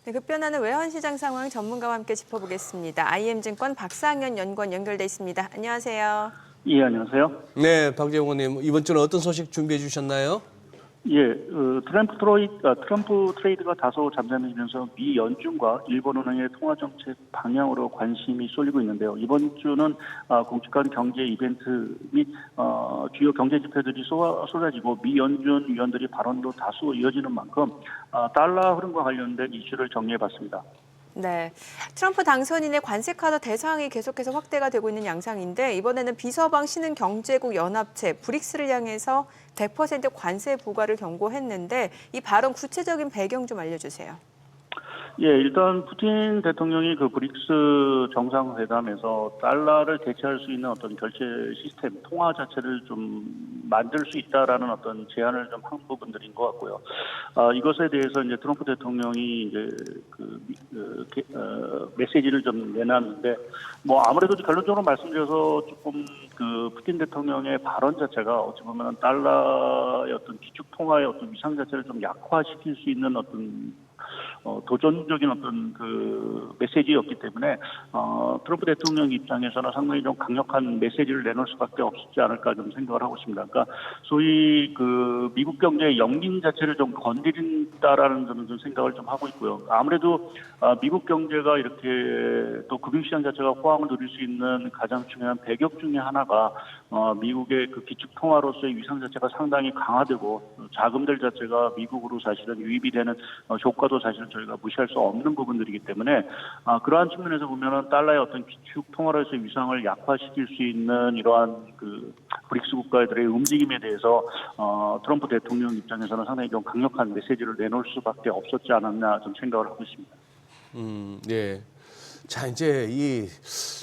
네, 급변하는 외환시장 상황 전문가와 함께 짚어보겠습니다. IM증권 박상현 연구원 연결돼 있습니다. 안녕하세요. 예, 안녕하세요. 네, 박재홍 의원님 이번 주는 어떤 소식 준비해 주셨나요? 예, 트럼프 트레이드가 다소 잠잠해지면서 미 연준과 일본은행의 통화 정책 방향으로 관심이 쏠리고 있는데요. 이번 주는 공식간 경제 이벤트 및 주요 경제 지표들이 쏟아지고 미 연준 위원들이 발언도 다수 이어지는 만큼 달러 흐름과 관련된 이슈를 정리해봤습니다. 네, 트럼프 당선인의 관세 카드 대상이 계속해서 확대가 되고 있는 양상인데 이번에는 비서방 신흥 경제국 연합체 브릭스를 향해서 100% 관세 부과를 경고했는데 이 발언 구체적인 배경 좀 알려주세요. 예, 일단 푸틴 대통령이 그 브릭스 정상회담에서 달러를 대체할 수 있는 어떤 결제 시스템, 통화 자체를 좀 만들 수 있다라는 어떤 제안을 좀 한 부분들인 것 같고요. 이것에 대해서 이제 트럼프 대통령이 이제 메시지를 좀 내놨는데, 뭐 아무래도 결론적으로 말씀드려서 조금 그 푸틴 대통령의 발언 자체가 어찌 보면 달러의 어떤 기축 통화의 어떤 위상 자체를 좀 약화시킬 수 있는 어떤 도전적인 어떤 그 메시지였기 때문에 트럼프 대통령 입장에서는 상당히 좀 강력한 메시지를 내놓을 수밖에 없지 않을까 좀 생각을 하고 있습니다. 그러니까 소위 그 미국 경제의 영린 자체를 좀 건드린다라는 저는 좀 생각을 좀 하고 있고요. 아무래도 미국 경제가 이렇게 또 금융시장 자체가 호황을 누릴 수 있는 가장 중요한 배경 중에 하나가 미국의 그 기축 통화로서의 위상 자체가 상당히 강화되고 자금들 자체가 미국으로 사실은 유입이 되는 효과도 사실은 저희가 무시할 수 없는 부분들이기 때문에 그러한 측면에서 보면은 달러의 어떤 기축 통화로서의 위상을 약화시킬 수 있는 이러한 그 브릭스 국가들의 움직임에 대해서 트럼프 대통령 입장에서는 상당히 좀 강력한 메시지를 내놓을 수밖에 없었지 않았나 좀 생각을 하고 있습니다. 네. 자, 이제 이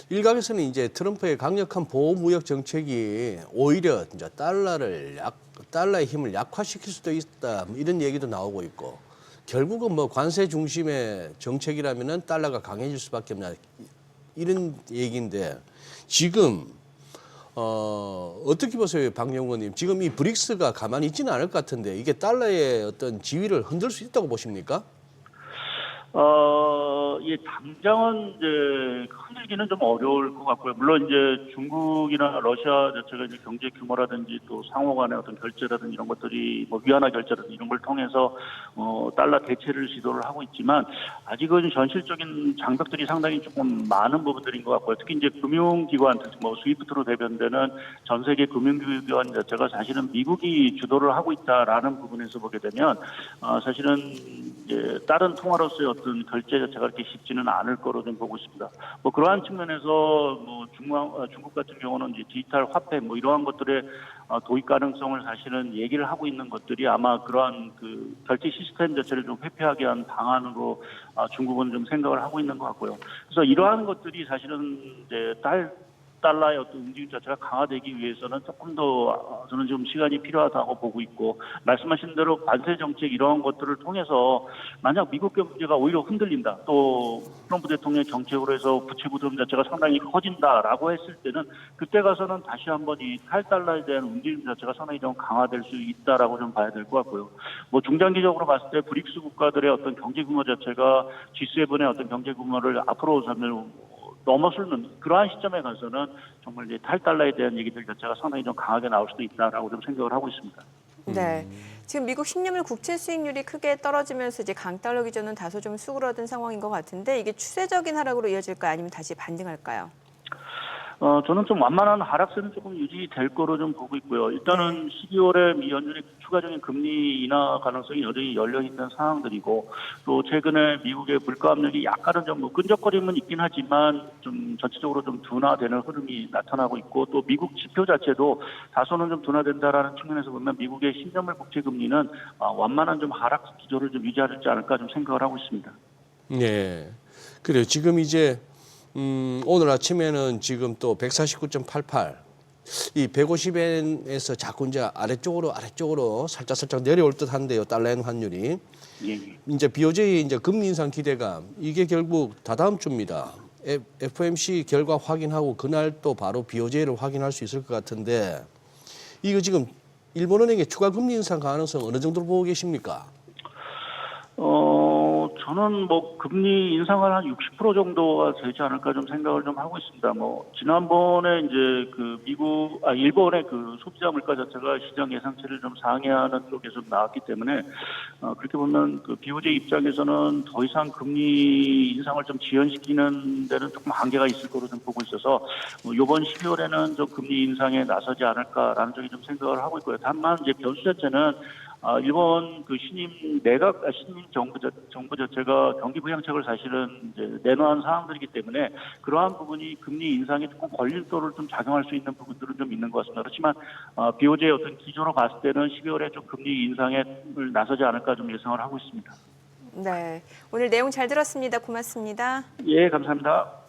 일각에서는 이제 트럼프의 강력한 보호무역 정책이 오히려 이제 달러의 힘을 약화시킬 수도 있다, 뭐 이런 얘기도 나오고 있고, 결국은 뭐 관세 중심의 정책이라면은 달러가 강해질 수밖에 없냐 이런 얘기인데 지금 어떻게 보세요, 박영원 의원님? 지금 이 브릭스가 가만히 있지는 않을 것 같은데 이게 달러의 어떤 지위를 흔들 수 있다고 보십니까? 예, 당장은 이제 흔들기는 좀 어려울 것 같고요. 물론 이제 중국이나 러시아 자체가 이제 경제 규모라든지 또 상호 간의 어떤 결제라든지 이런 것들이 뭐 위안화 결제라든지 이런 걸 통해서 달러 대체를 시도를 하고 있지만 아직은 현실적인 장벽들이 상당히 조금 많은 부분들인 것 같고요. 특히 이제 금융기관, 뭐 스위프트로 대변되는 전 세계 금융기관 자체가 사실은 미국이 주도를 하고 있다라는 부분에서 보게 되면 사실은 이제 다른 통화로서의 어떤 결제 자체가 그렇게 쉽지는 않을 거로 좀 보고 있습니다. 뭐 그러한 측면에서 뭐 중국 같은 경우는 이제 디지털 화폐 뭐 이러한 것들의 도입 가능성을 사실은 얘기를 하고 있는 것들이 아마 그러한 그 결제 시스템 자체를 좀 회피하게 한 방안으로 중국은 좀 생각을 하고 있는 것 같고요. 그래서 이러한 것들이 사실은 이제 달러의 어떤 움직임 자체가 강화되기 위해서는 조금 더 저는 지금 시간이 필요하다고 보고 있고, 말씀하신 대로 관세 정책 이러한 것들을 통해서 만약 미국 경제가 오히려 흔들린다, 또 트럼프 대통령의 정책으로 해서 부채 부담 자체가 상당히 커진다라고 했을 때는 그때 가서는 다시 한번 이 탈달러에 대한 움직임 자체가 상당히 좀 강화될 수 있다라고 좀 봐야 될 것 같고요. 뭐 중장기적으로 봤을 때 브릭스 국가들의 어떤 경제 규모 자체가 G7의 어떤 경제 규모를 앞으로 넘어서는 그러한 시점에 가서는 정말 이제 탈달러에 대한 얘기들 자체가 상당히 좀 강하게 나올 수도 있다라고 좀 생각을 하고 있습니다. 네, 지금 미국 10년물 국채 수익률이 크게 떨어지면서 이제 강달러 기조는 다소 좀 수그러든 상황인 것 같은데 이게 추세적인 하락으로 이어질까요? 아니면 다시 반등할까요? 저는 좀 완만한 하락세는 조금 유지될 거로 좀 보고 있고요. 일단은 12월에 미 연준의 추가적인 금리 인하 가능성이 여전히 열려 있는 상황들이고, 또 최근에 미국의 물가 압력이 약간은 좀 뭐 끈적거림은 있긴 하지만 좀 전체적으로 좀 둔화되는 흐름이 나타나고 있고, 또 미국 지표 자체도 다소는 좀 둔화된다라는 측면에서 보면 미국의 10년물 국채 금리는 완만한 좀 하락 기조를 좀 유지하지 않을까 좀 생각을 하고 있습니다. 네. 그래요. 지금 이제 오늘 아침에는 지금 또 149.88, 이 150엔에서 자꾸 이제 아래쪽으로 살짝 내려올 듯한데요, 달러엔 환율이. 예. 이제 BOJ 이제 금리 인상 기대감, 이게 결국 다다음 주입니다. FOMC 결과 확인하고 그날 또 바로 BOJ를 확인할 수 있을 것 같은데, 이거 지금 일본은행의 추가 금리 인상 가능성 어느 정도로 보고 계십니까? 저는 뭐 금리 인상을 한 60% 정도가 되지 않을까 좀 생각을 좀 하고 있습니다. 뭐 지난번에 이제 그 일본의 그 소비자 물가 자체가 시장 예상치를 좀 상회하는 쪽에서 나왔기 때문에 그렇게 보면 그 BOJ 입장에서는 더 이상 금리 인상을 좀 지연시키는 데는 조금 한계가 있을 거로 좀 보고 있어서 이번 12월에는 좀 금리 인상에 나서지 않을까라는 쪽에 좀 생각을 하고 있고요. 다만 이제 변수 자체는 일본 그 신임 정부 자체가 경기 부양책을 사실은 이제 내놓은 상황들이기 때문에 그러한 부분이 금리 인상에 조금 걸림돌을 좀 작용할 수 있는 부분들은 좀 있는 것 같습니다. 그렇지만 BOJ 어떤 기조로 봤을 때는 12월에 좀 금리 인상에 나서지 않을까 좀 예상을 하고 있습니다. 네, 오늘 내용 잘 들었습니다. 고맙습니다. 예, 감사합니다.